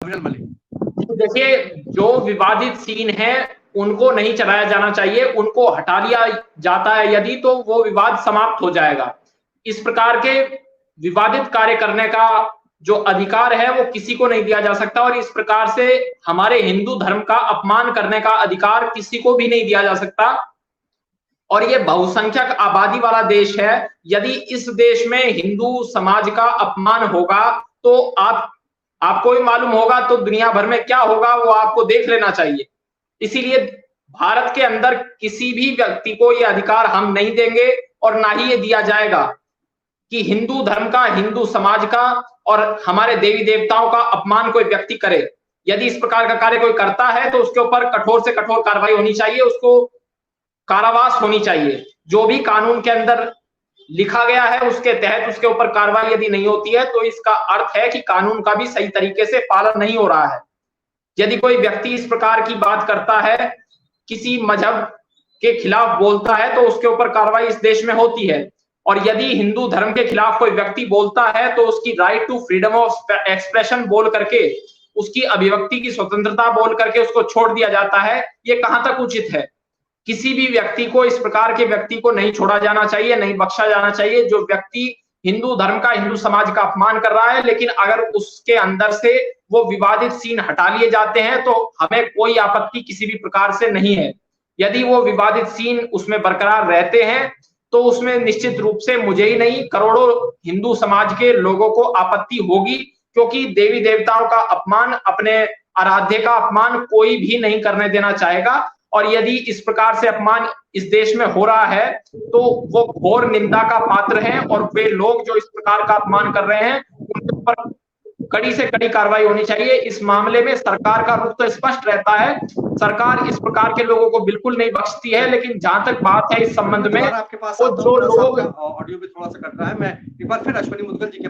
देखिए, जो विवादित सीन है उनको नहीं चलाया जाना चाहिए, उनको हटा लिया जाता है यदि, तो वो विवाद समाप्त हो जाएगा। इस प्रकार के विवादित कार्य करने का जो अधिकार है वो किसी को नहीं दिया जा सकता, और इस प्रकार से हमारे हिंदू धर्म का अपमान करने का अधिकार किसी को भी नहीं दिया जा सकता। और ये बहुसंख्यक आबादी वाला देश है, यदि इस देश में हिंदू समाज का अपमान होगा तो आपको भी मालूम होगा तो दुनिया भर में क्या होगा वो आपको देख लेना चाहिए। इसीलिए भारत के अंदर किसी भी व्यक्ति को ये अधिकार हम नहीं देंगे और ना ही ये दिया जाएगा कि हिंदू धर्म का, हिंदू समाज का और हमारे देवी देवताओं का अपमान कोई व्यक्ति करे। यदि इस प्रकार का कार्य कोई करता है तो उसके ऊपर कठोर से कठोर कार्रवाई होनी चाहिए, उसको कारावास होनी चाहिए। जो भी कानून के अंदर लिखा गया है उसके तहत उसके ऊपर कार्रवाई यदि नहीं होती है तो इसका अर्थ है कि कानून का भी सही तरीके से पालन नहीं हो रहा है। यदि कोई व्यक्ति इस प्रकार की बात करता है, किसी मजहब के खिलाफ बोलता है, तो उसके ऊपर कार्रवाई इस देश में होती है। और यदि हिंदू धर्म के खिलाफ कोई व्यक्ति बोलता है तो उसकी right to freedom of expression बोल करके, उसकी अभिव्यक्ति की स्वतंत्रता बोल करके उसको छोड़ दिया जाता है। ये कहां तक उचित है? किसी भी व्यक्ति को, इस प्रकार के व्यक्ति को नहीं छोड़ा जाना चाहिए, नहीं बख्शा जाना चाहिए जो व्यक्ति हिंदू धर्म का, हिंदू समाज का अपमान कर रहा है। लेकिन अगर उसके अंदर से वो विवादित सीन हटा लिए जाते हैं तो हमें कोई आपत्ति किसी भी प्रकार से नहीं है। यदि वो विवादित सीन उसमें बरकरार रहते हैं तो उसमें निश्चित रूप से मुझे ही नहीं, करोड़ों हिंदू समाज के लोगों को आपत्ति होगी, क्योंकि देवी देवताओं का अपमान, अपने आराध्य का अपमान कोई भी नहीं करने देना चाहेगा। और यदि इस प्रकार से अपमान इस देश में हो रहा है तो वो घोर निंदा का पात्र है, और वे लोग जो इस प्रकार का अपमान कर रहे हैं उनके ऊपर कड़ी से कड़ी कार्रवाई होनी चाहिए। इस मामले में सरकार का रुख तो स्पष्ट रहता है, सरकार इस प्रकार के लोगों को बिल्कुल नहीं बख्शती है। लेकिन जहां तक बात है इस संबंध में, आपके पास जो लोग ऑडियो भी थोड़ा सा कट रहा है, मैं एक बार फिर अश्विनी मुद्गल जी के